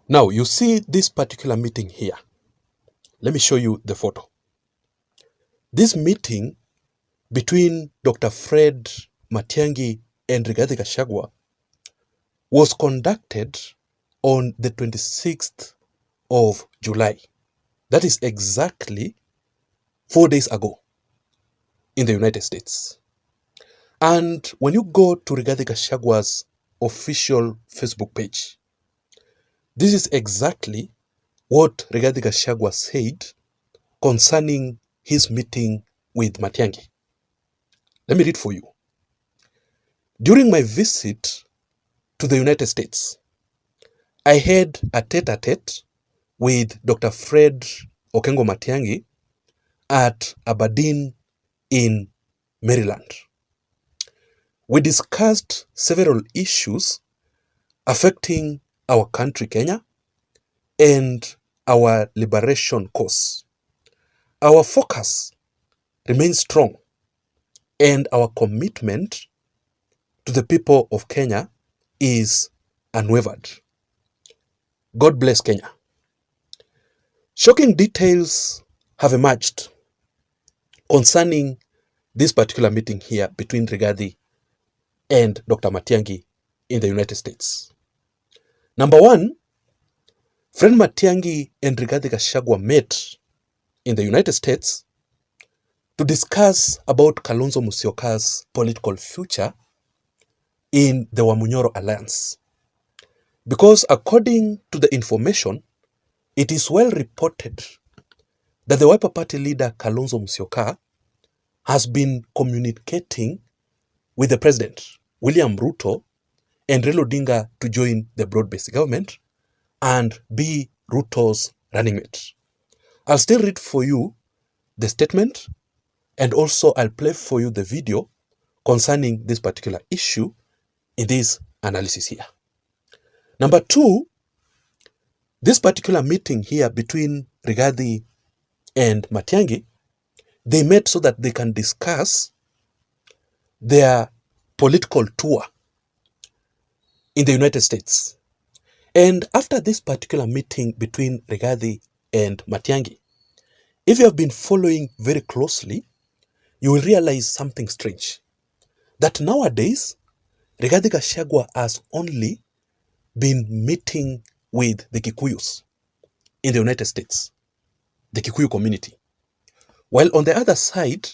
Now, you see this particular meeting here. Let me show you the photo. This meeting between Dr. Fred Matiangi and Rigathi Gachagua was conducted on the 26th of July. That is exactly 4 days ago in the United States. And when you go to Rigathi Gachagua's official Facebook page, this is exactly what Rigathi Gachagua said concerning his meeting with Matiangi. Let me read for you. During my visit to the United States, I had a tete-a-tete with Dr. Fred Okengo Matiangi at Aberdeen in Maryland. We discussed several issues affecting our country, Kenya, and our liberation cause. Our focus remains strong, and our commitment to the people of Kenya is unwavered. God bless Kenya. Shocking details have emerged concerning this particular meeting here between Rigathi and Dr. Matiangi in the United States. Number one, Fred Matiangi and Rigathi Gachagua met in the United States to discuss about Kalonzo Musyoka's political future in the Wamunyoro alliance. Because according to the information, it is well reported that the Wiper Party leader Kalonzo Musyoka has been communicating with the president, William Ruto, and Raila Odinga to join the broad-based government and be Ruto's running mate. I'll still read for you the statement, and also I'll play for you the video concerning this particular issue in this analysis here. Number two, this particular meeting here between Rigathi and Matiangi, they met so that they can discuss their political tour in the United States. And after this particular meeting between Rigathi and Matiangi, if you have been following very closely, you will realize something strange. That nowadays, Rigathi Gachagua has only been meeting with the Kikuyus in the United States, the Kikuyu community. While on the other side,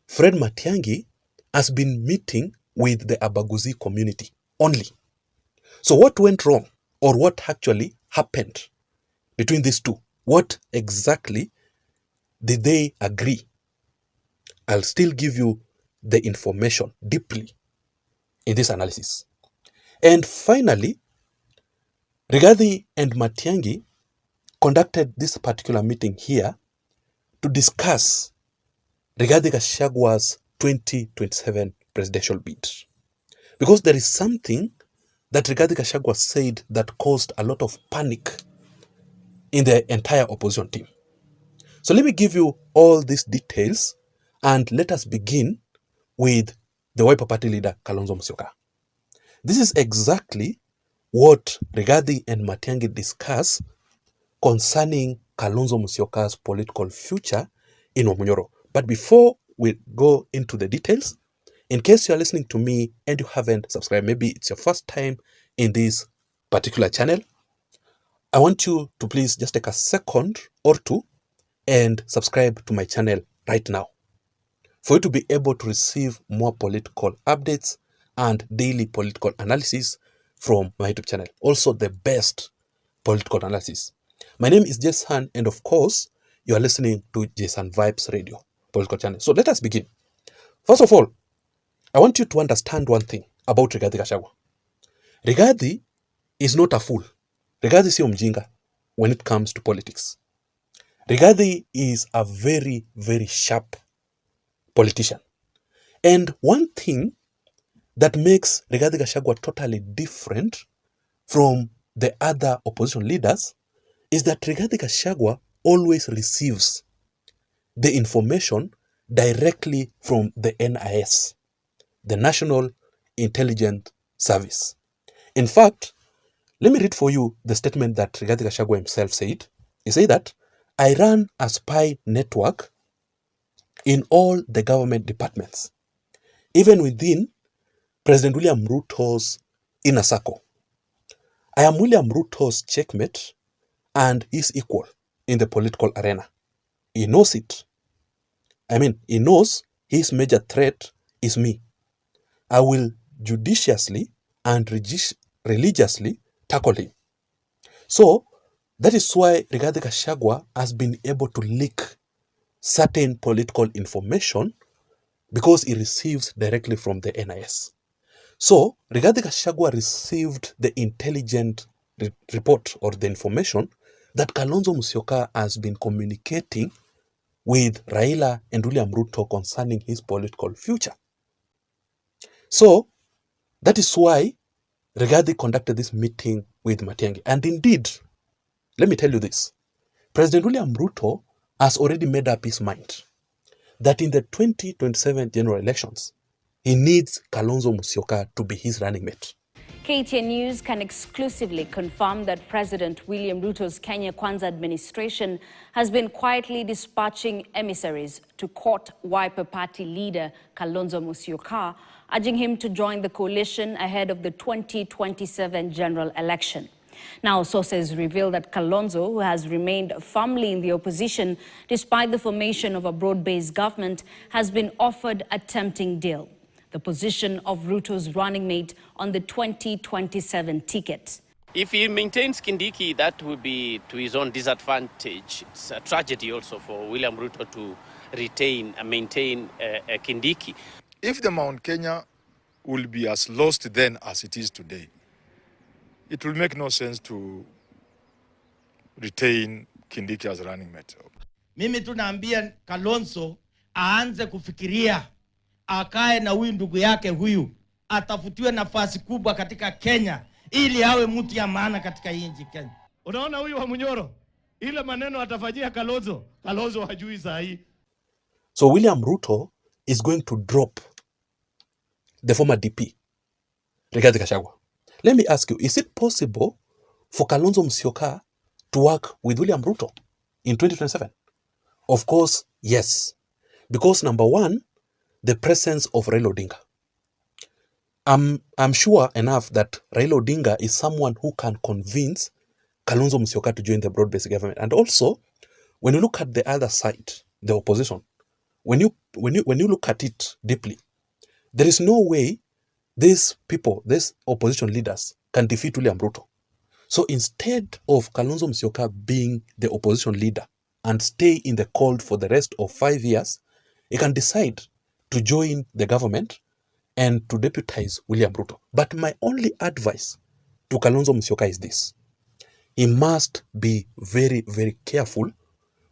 Fred Matiangi has been meeting with the Abaguzi community only. So what went wrong, or what actually happened between these two? What exactly did they agree? I'll still give you the information deeply in this analysis. And finally, Rigathi and Matiangi conducted this particular meeting here to discuss Rigathi Gachagua's 2027 presidential bid. Because there is something that Rigathi Gachagua said that caused a lot of panic in the entire opposition team. So let me give you all these details, and let us begin with the Wiper Party leader Kalonzo Musyoka. This is exactly what Rigathi and Matiangi discuss concerning Kalonzo Musyoka's political future in Wamunyoro. But before we go into the details, in case you are listening to me and you haven't subscribed, maybe it's your first time in this particular channel, I want you to please just take a second or two and subscribe to my channel right now for you to be able to receive more political updates and daily political analysis from my YouTube channel. Also the best political analysis. My name is Jason, and of course, you are listening to Jason Vibes Radio political channel. So let us begin. First of all, I want you to understand one thing about Rigathi Gachagua. Rigathi is not a fool. Rigathi sio mjinga when it comes to politics. Rigathi is a very, very sharp politician. And one thing that makes Rigathi Gachagua totally different from the other opposition leaders is that Rigathi Gachagua always receives the information directly from the NIS, the National Intelligence Service. In fact, Let me read for you the statement that Rigathi Gachagua himself said. He said that, I ran a spy network in all the government departments, even within President William Ruto's inner circle. I am William Ruto's checkmate and his equal in the political arena. He knows it. He knows his major threat is me. I will judiciously and religiously tackle him. So, that is why Rigathi Gachagua has been able to leak certain political information because he receives directly from the NIS. So, Rigathi Gachagua received the intelligent report or the information that Kalonzo Musyoka has been communicating with Raila and William Ruto concerning his political future. So, that is why Rigathi conducted this meeting with Matiangi. And indeed, let me tell you this, President William Ruto has already made up his mind that in the 2027 general elections, he needs Kalonzo Musyoka to be his running mate. KTN News can exclusively confirm that President William Ruto's Kenya Kwanza administration has been quietly dispatching emissaries to court Wiper Party leader Kalonzo Musyoka, urging him to join the coalition ahead of the 2027 general election. Now, sources reveal that Kalonzo, who has remained firmly in the opposition despite the formation of a broad-based government, has been offered a tempting deal: the position of Ruto's running mate on the 2027 ticket. If he maintains Kindiki, that will be to his own disadvantage. It's a tragedy also for William Ruto to retain and maintain Kindiki. If the Mount Kenya will be as lost then as it is today, it will make no sense to retain Kindiki as running mate. Mimi tunaambia Kalonzo aanze kufikiria, akae na huyu ndugu yake huyu, atafutiwe nafasi kubwa katika Kenya ili awe mtu ya maana katika nchi Kenya. Unaona huyu Wamunyoro, ile maneno atafanyia Kalonzo hajui saa hii. So William Ruto is going to drop the former DP, Rigathi Gachagua. Let me ask you, is it possible for Kalonzo Musyoka to work with William Ruto in 2027? Of course, yes. Because number one, the presence of Raila Odinga. I'm sure enough that Raila Odinga is someone who can convince Kalonzo Musyoka to join the broad-based government. And also, when you look at the other side, the opposition, when you look at it deeply, there is no way these people, these opposition leaders, can defeat William Ruto. So instead of Kalonzo Musyoka being the opposition leader and stay in the cold for the rest of 5 years, he can decide to join the government and to deputize William Ruto. But my only advice to Kalonzo Musyoka is this: he must be very, very careful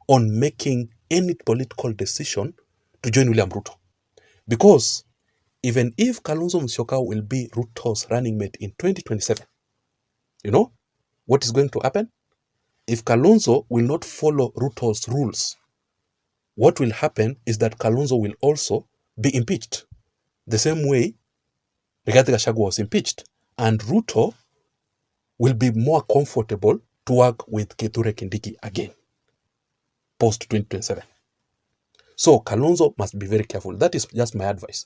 on making any political decision to join William Ruto. Because even if Kalonzo Musyoka will be Ruto's running mate in 2027, you know what is going to happen? If Kalonzo will not follow Ruto's rules, what will happen is that Kalonzo will also be impeached. The same way Rigathi Gachagua was impeached. And Ruto will be more comfortable to work with Kithure Kindiki again, post-2027. So Kalonzo must be very careful. That is just my advice.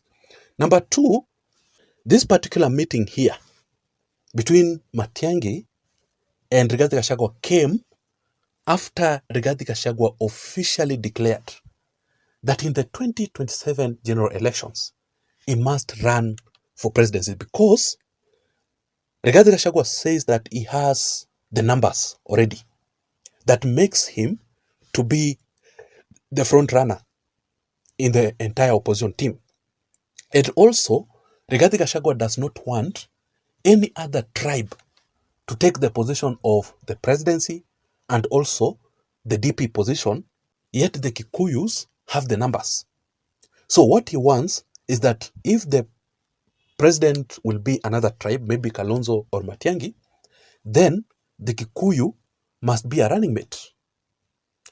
Number two, this particular meeting here between Matiangi and Rigathi Gachagua came after Rigathi Gachagua officially declared that in the 2027 general elections, he must run for presidency because Rigathi Gachagua says that he has the numbers already that makes him to be the front runner in the entire opposition team. And also, Rigathi Gachagua does not want any other tribe to take the position of the presidency and also the DP position, yet the Kikuyus have the numbers. So what he wants is that if the president will be another tribe, maybe Kalonzo or Matiangi, then the Kikuyu must be a running mate.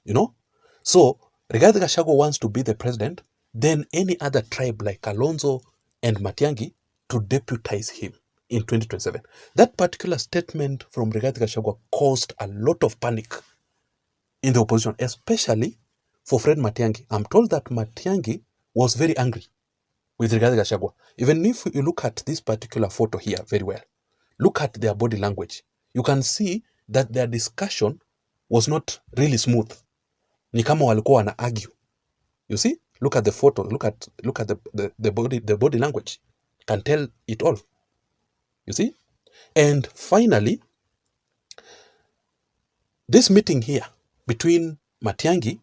You know? So Rigathi Gachagua wants to be the president, then any other tribe like Kalonzo and Matiangi to deputize him. in 2027. That particular statement from Rigathi Gachagua caused a lot of panic in the opposition, especially for Fred Matiangi. I'm told that Matiangi was very angry with Rigathi Gachagua. Even if you look at this particular photo here very well, look at their body language, you can see that their discussion was not really smooth. Ni kama walikuwa wana argue. You see? Look at the photo, look at the body language. Can tell it all. You see? And finally, this meeting here between Matiangi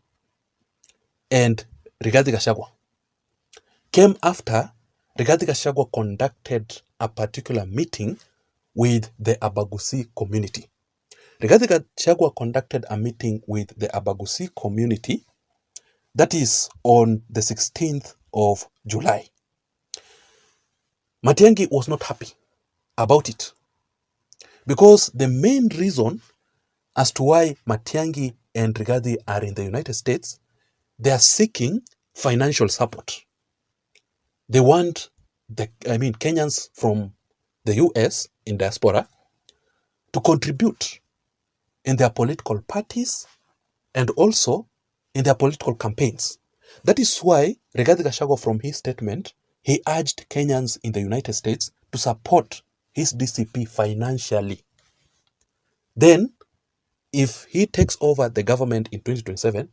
and Rigathi Gachagua came after Rigathi Gachagua conducted a particular meeting with the Abagusi community. Rigathi Gachagua conducted a meeting with the Abagusi community, that is on the 16th of July. Matiangi was not happy about it because the main reason as to why Matiangi and Rigathi are in the United States, they are seeking financial support. They want Kenyans from the US in diaspora to contribute in their political parties and also in their political campaigns. That is why Rigathi Gachagua, from his statement, he urged Kenyans in the United States to support his DCP financially. Then, if he takes over the government in 2027,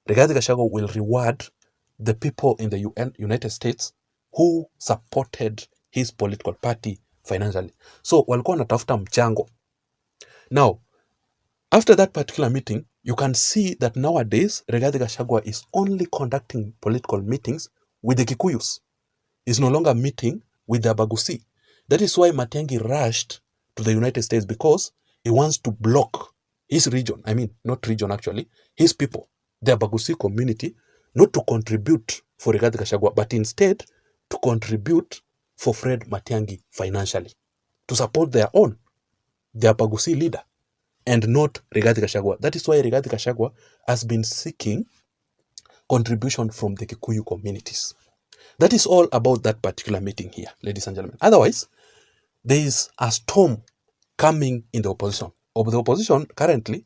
Rigathi Gachagua will reward the people in the United States who supported his political party financially. So, walikuwa wanatafuta mchango. Now, after that particular meeting, you can see that nowadays, Rigathi Gachagua is only conducting political meetings with the Kikuyus. He's no longer meeting with the Abagusi. That is why Matiangi rushed to the United States, because he wants to block his region, not region actually, his people, the Abagusi community, not to contribute for Rigathi Gachagua, but instead to contribute for Fred Matiangi financially, to support their Abagusi leader, and not Rigathi Gachagua. That is why Rigathi Gachagua has been seeking contribution from the Kikuyu communities. That is all about that particular meeting here, ladies and gentlemen. Otherwise, there is a storm coming in the opposition. The opposition currently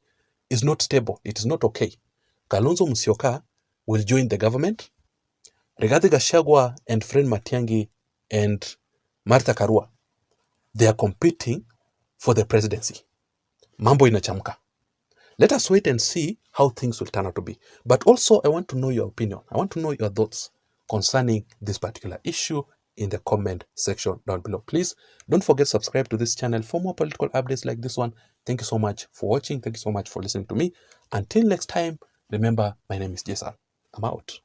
is not stable. It is not okay. Kalonzo Musyoka will join the government. Rigathi Gachagua and Fred Matiangi and Martha Karua, they are competing for the presidency. Mambo inachamka. Let us wait and see how things will turn out to be. But also, I want to know your opinion. I want to know your thoughts concerning this particular issue in the comment section down below. Please don't forget to subscribe to this channel for more political updates like this one. Thank you so much for watching. Thank you so much for listening to me. Until next time, remember, my name is Jason. I'm out.